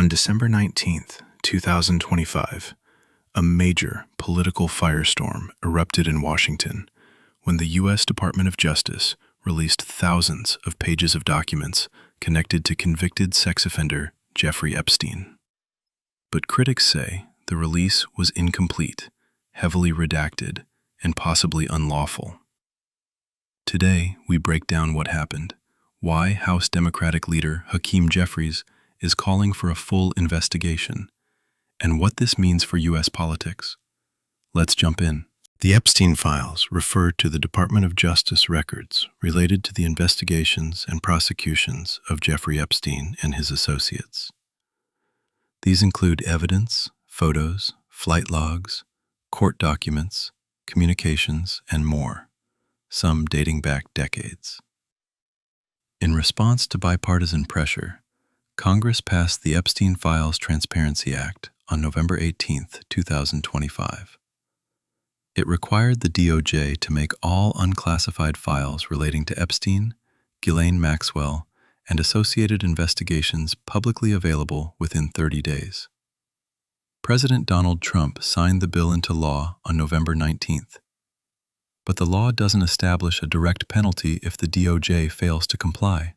On December 19th, 2025, a major political firestorm erupted in Washington when the U.S. Department of Justice released thousands of pages of documents connected to convicted sex offender Jeffrey Epstein. But critics say the release was incomplete, heavily redacted, and possibly unlawful. Today, we break down what happened, why House Democratic leader Hakeem Jeffries is calling for a full investigation, and what this means for U.S. politics. Let's jump in. The Epstein files refer to the Department of Justice records related to the investigations and prosecutions of Jeffrey Epstein and his associates. These include evidence, photos, flight logs, court documents, communications, and more, some dating back decades. In response to bipartisan pressure, Congress passed the Epstein Files Transparency Act on November 18, 2025. It required the DOJ to make all unclassified files relating to Epstein, Ghislaine Maxwell, and associated investigations publicly available within 30 days. President Donald Trump signed the bill into law on November 19th. But the law doesn't establish a direct penalty if the DOJ fails to comply,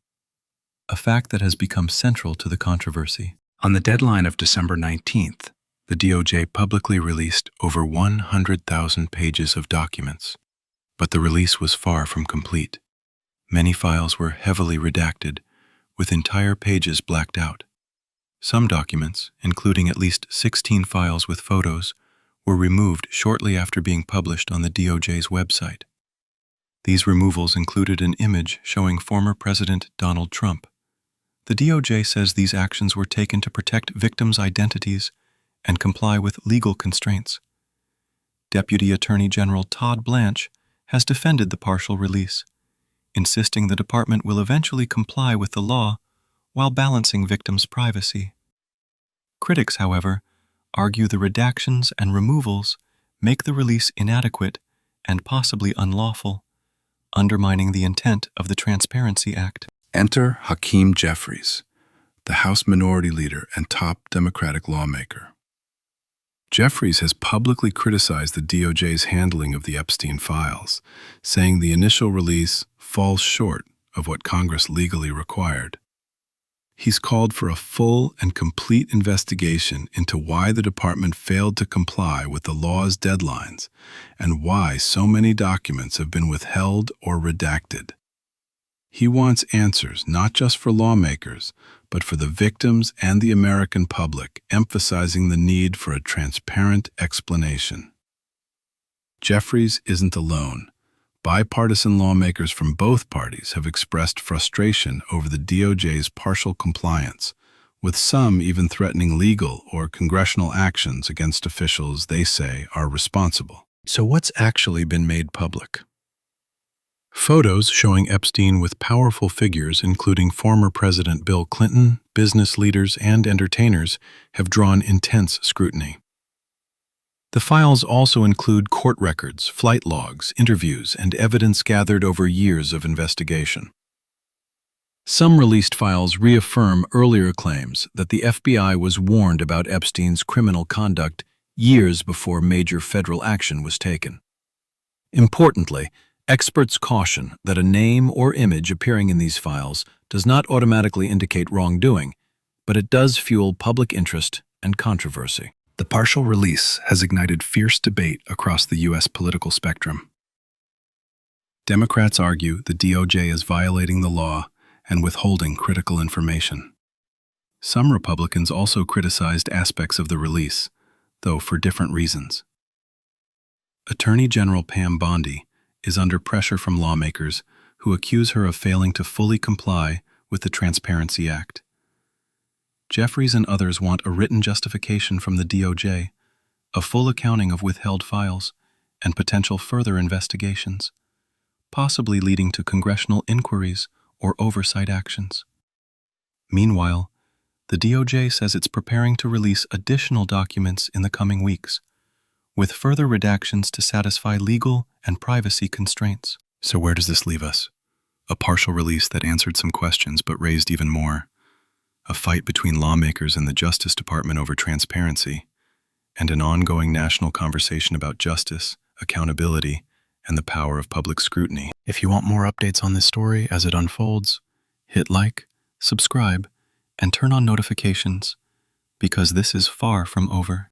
a fact that has become central to the controversy. On the deadline of December 19th, the DOJ publicly released over 100,000 pages of documents, but the release was far from complete. Many files were heavily redacted, with entire pages blacked out. Some documents, including at least 16 files with photos, were removed shortly after being published on the DOJ's website. These removals included an image showing former President Donald Trump. The DOJ says these actions were taken to protect victims' identities and comply with legal constraints. Deputy Attorney General Todd Blanche has defended the partial release, insisting the department will eventually comply with the law while balancing victims' privacy. Critics, however, argue the redactions and removals make the release inadequate and possibly unlawful, undermining the intent of the Transparency Act. Enter Hakeem Jeffries, the House Minority Leader and top Democratic lawmaker. Jeffries has publicly criticized the DOJ's handling of the Epstein files, saying the initial release falls short of what Congress legally required. He's called for a full and complete investigation into why the department failed to comply with the law's deadlines and why so many documents have been withheld or redacted. He wants answers not just for lawmakers, but for the victims and the American public, emphasizing the need for a transparent explanation. Jeffries isn't alone. Bipartisan lawmakers from both parties have expressed frustration over the DOJ's partial compliance, with some even threatening legal or congressional actions against officials they say are responsible. So what's actually been made public? Photos showing Epstein with powerful figures, including former President Bill Clinton, business leaders, and entertainers, have drawn intense scrutiny. The files also include court records, flight logs, interviews, and evidence gathered over years of investigation. Some released files reaffirm earlier claims that the FBI was warned about Epstein's criminal conduct years before major federal action was taken. Importantly, experts caution that a name or image appearing in these files does not automatically indicate wrongdoing, but it does fuel public interest and controversy. The partial release has ignited fierce debate across the U.S. political spectrum. Democrats argue the DOJ is violating the law and withholding critical information. Some Republicans also criticized aspects of the release, though for different reasons. Attorney General Pam Bondi is under pressure from lawmakers who accuse her of failing to fully comply with the Transparency Act. Jeffries and others want a written justification from the DOJ, a full accounting of withheld files, and potential further investigations, possibly leading to congressional inquiries or oversight actions. Meanwhile, the DOJ says it's preparing to release additional documents in the coming weeks, with further redactions to satisfy legal and privacy constraints. So where does this leave us? A partial release that answered some questions but raised even more. a fight between lawmakers and the Justice Department over transparency, and an ongoing national conversation about justice, accountability, and the power of public scrutiny. If you want more updates on this story as it unfolds, hit like, subscribe, and turn on notifications, because this is far from over.